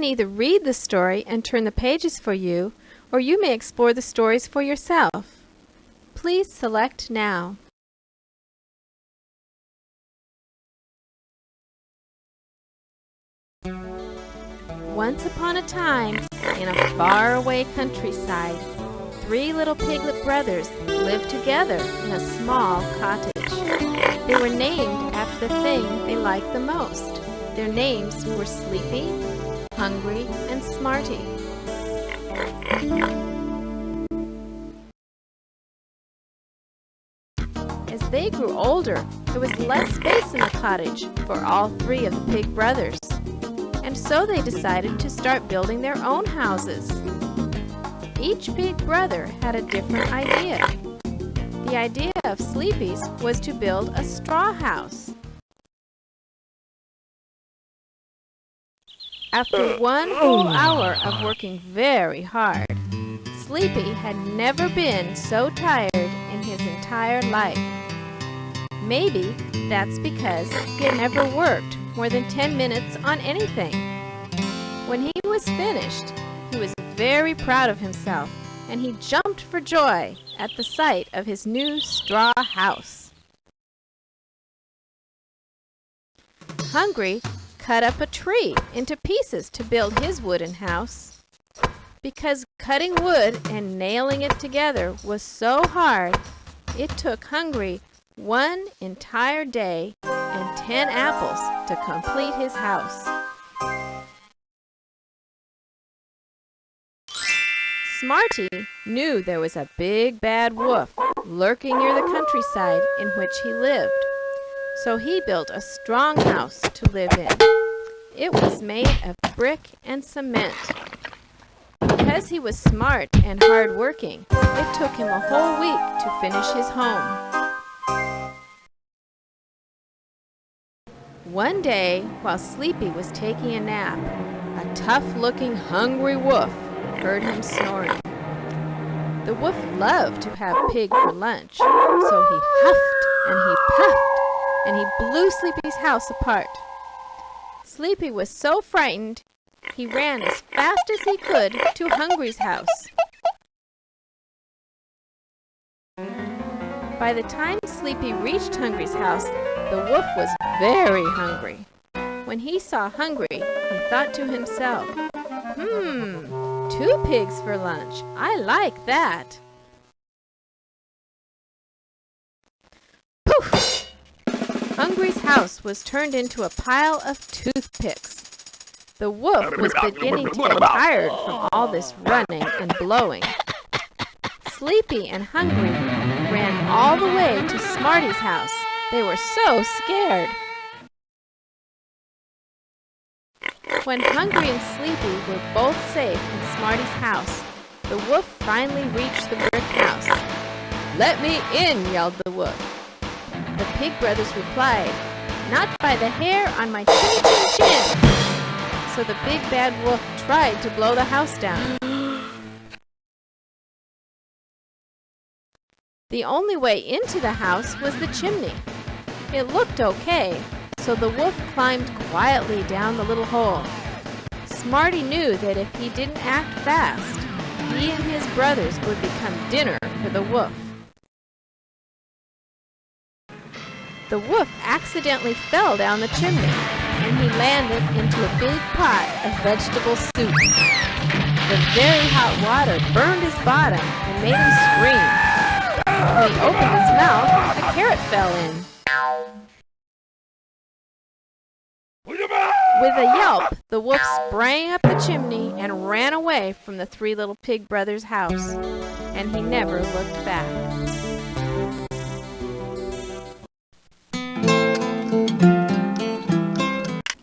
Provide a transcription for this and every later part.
either read the story and turn the pages for you, or you may explore the stories for yourself. Please select now. Once upon a time, in a faraway countryside, 3 little piglet brothers lived together in a small cottage. They were named after the thing they liked the most. Their names were Sleepy, Hungry, and Smarty. As they grew older, there was less space in the cottage for all 3 of the pig brothers, and so they decided to start building their own houses. Each pig brother had a different idea. The idea of Sleepy's was to build a straw house. After 1 whole hour of working very hard, Sleepy had never been so tired in his entire life. Maybe that's because he had never worked more than 10 minutes on anything. When he was finished, he was very proud of himself, and he jumped for joy at the sight of his new straw house. Hungry cut up a tree into pieces to build his wooden house. Because cutting wood and nailing it together was so hard, it took Hungry 1 entire day and 10 apples to complete his house. Smarty knew there was a big bad wolf lurking near the countryside in which he lived, so he built a strong house to live in. It was made of brick and cement. Because he was smart and hard-working, it took him a whole week to finish his home. One day, while Sleepy was taking a nap, a tough-looking hungry wolf heard him snoring. The wolf loved to have pig for lunch, so he huffed and he puffed, and he blew Sleepy's house apart. Sleepy was so frightened, he ran as fast as he could to Hungry's house. By the time Sleepy reached Hungry's house, the wolf was very hungry. When he saw Hungry, he thought to himself, 2 pigs for lunch. I like that. Poof! Hungry's house was turned into a pile of toothpicks. The wolf was beginning to get tired from all this running and blowing. Sleepy and Hungry ran all the way to Smarty's house. They were so scared. When Hungry and Sleepy were both safe in Smarty's house, the wolf finally reached the brick house. "Let me in!" yelled the wolf. The pig brothers replied, "Not by the hair on my chin-chin-chin!" So the big bad wolf tried to blow the house down. The only way into the house was the chimney. It looked okay, so the wolf climbed quietly down the little hole. Smarty knew that if he didn't act fast, he and his brothers would become dinner for the wolf. The wolf accidentally fell down the chimney, and he landed into a big pot of vegetable soup. The very hot water burned his bottom and made him scream. When he opened his mouth, a carrot fell in. With a yelp, the wolf sprang up the chimney and ran away from the 3 little pig brothers' house, and he never looked back.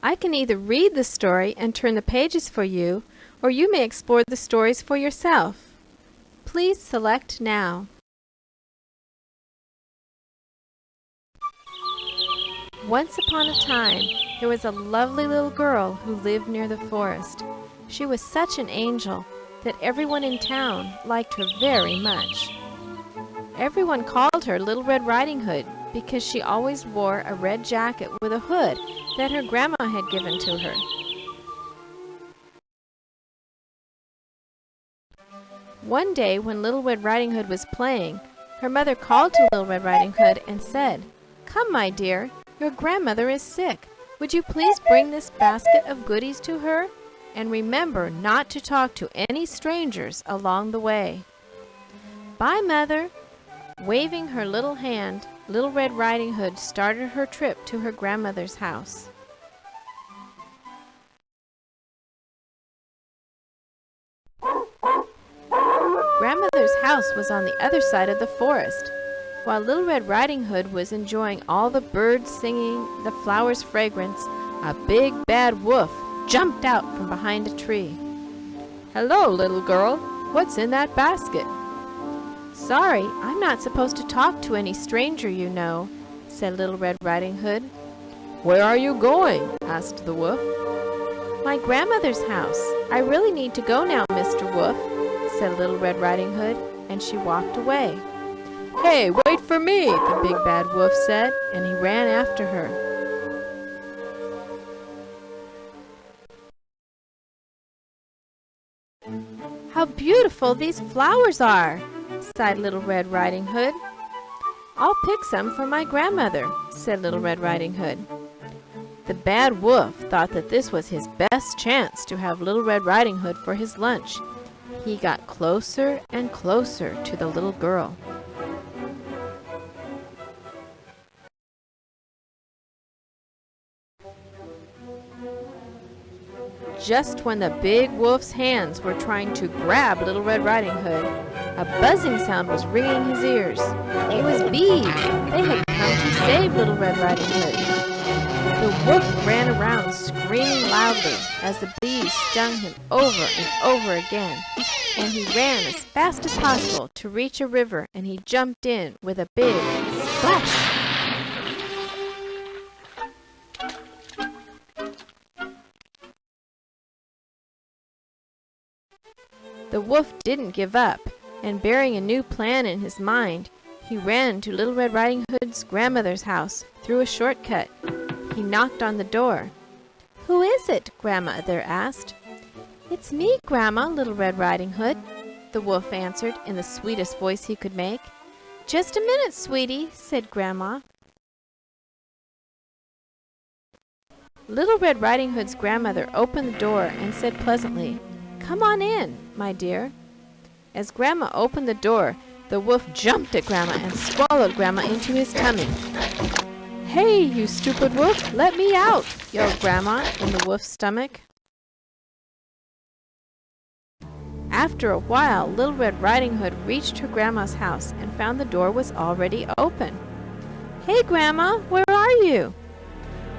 I can either read the story and turn the pages for you, or you may explore the stories for yourself. Please select now. Once upon a time, there was a lovely little girl who lived near the forest. She was such an angel that everyone in town liked her very much. Everyone called her Little Red Riding Hood because she always wore a red jacket with a hood that her grandma had given to her. One day when Little Red Riding Hood was playing, her mother called to Little Red Riding Hood and said, "Come, my dear, your grandmother is sick. Would you please bring this basket of goodies to her? And remember not to talk to any strangers along the way." "Bye, Mother." Waving her little hand, Little Red Riding Hood started her trip to her grandmother's house. Grandmother's house was on the other side of the forest. While Little Red Riding Hood was enjoying all the birds singing, the flowers' fragrance, a big bad wolf jumped out from behind a tree. "Hello, little girl. What's in that basket?" "Sorry, I'm not supposed to talk to any stranger, you know," said Little Red Riding Hood. "Where are you going?" asked the wolf. "My grandmother's house. I really need to go now, Mr. Wolf," said Little Red Riding Hood, and she walked away. "Hey, wait for me," the big bad wolf said, and he ran after her. "How beautiful these flowers are," sighed Little Red Riding Hood. "I'll pick some for my grandmother," said Little Red Riding Hood. The bad wolf thought that this was his best chance to have Little Red Riding Hood for his lunch. He got closer and closer to the little girl. Just when the big wolf's hands were trying to grab Little Red Riding Hood, a buzzing sound was ringing his ears. It was bees. They had come to save Little Red Riding Hood. The wolf ran around screaming loudly as the bees stung him over and over again, and he ran as fast as possible to reach a river, and he jumped in with a big splash. The wolf didn't give up, and bearing a new plan in his mind, he ran to Little Red Riding Hood's grandmother's house through a shortcut. He knocked on the door. "Who is it?" Grandmother asked. "It's me, Grandma, Little Red Riding Hood," the wolf answered in the sweetest voice he could make. "Just a minute, sweetie," said Grandma. Little Red Riding Hood's grandmother opened the door and said pleasantly, "Come on in, my dear." As Grandma opened the door, the wolf jumped at Grandma and swallowed Grandma into his tummy. "Hey, you stupid wolf, let me out!" yelled Grandma in the wolf's stomach. After a while, Little Red Riding Hood reached her grandma's house and found the door was already open. "Hey, Grandma, where are you?"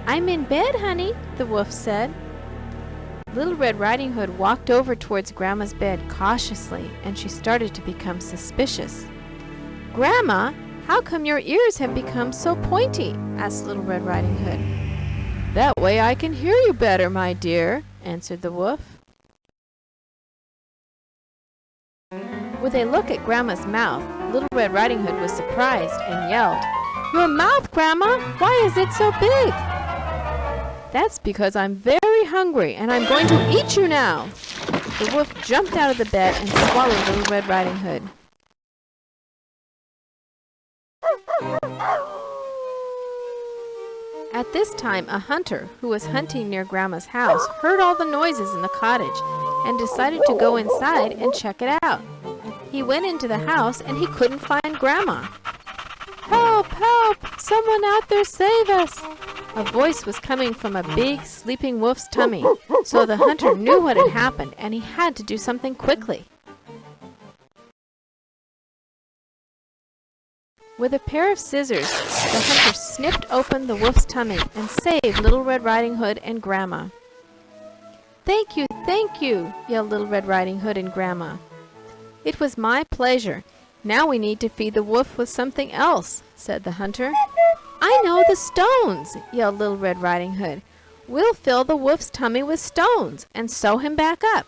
"I'm in bed, honey," the wolf said. Little Red Riding Hood walked over towards Grandma's bed cautiously, and she started to become suspicious. "Grandma, how come your ears have become so pointy?" asked Little Red Riding Hood. "That way I can hear you better, my dear," answered the wolf. With a look at Grandma's mouth, Little Red Riding Hood was surprised and yelled, "Your mouth, Grandma! Why is it so big?" "That's because I'm very hungry and I'm going to eat you now!" The wolf jumped out of the bed and swallowed Little Red Riding Hood. At this time, a hunter who was hunting near Grandma's house heard all the noises in the cottage and decided to go inside and check it out. He went into the house and he couldn't find Grandma. "Help! Help! Someone out there save us!" A voice was coming from a big, sleeping wolf's tummy, so the hunter knew what had happened and he had to do something quickly. With a pair of scissors, the hunter snipped open the wolf's tummy and saved Little Red Riding Hood and Grandma. Thank you," yelled Little Red Riding Hood and Grandma. "It was my pleasure. Now we need to feed the wolf with something else," said the hunter. "I know, the stones," yelled Little Red Riding Hood. "We'll fill the wolf's tummy with stones and sew him back up."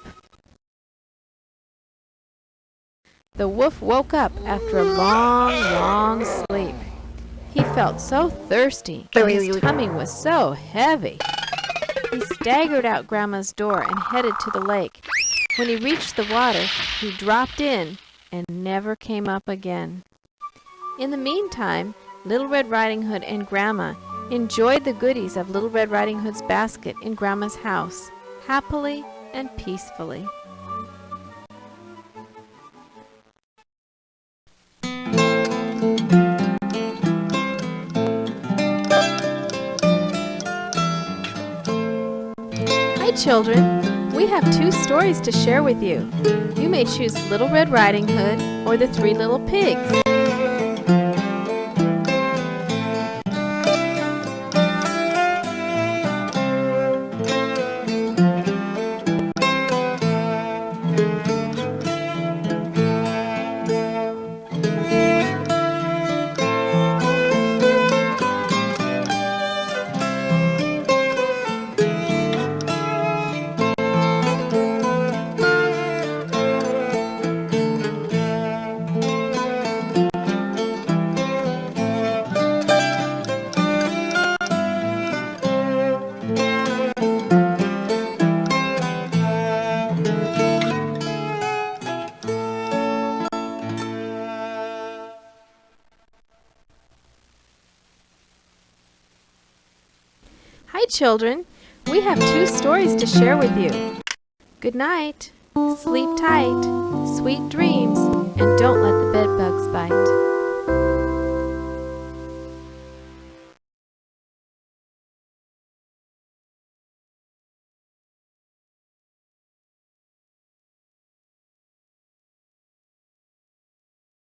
The wolf woke up after a long, long sleep. He felt so thirsty, and his tummy was so heavy. He staggered out Grandma's door and headed to the lake. When he reached the water, he dropped in and never came up again. In the meantime, Little Red Riding Hood and Grandma enjoyed the goodies of Little Red Riding Hood's basket in Grandma's house, happily and peacefully. Hi children, we have 2 stories to share with you. You may choose Little Red Riding Hood or the 3 Little Pigs. Hi children, we have 2 stories to share with you. Good night, sleep tight, sweet dreams, and don't let the bed bugs bite.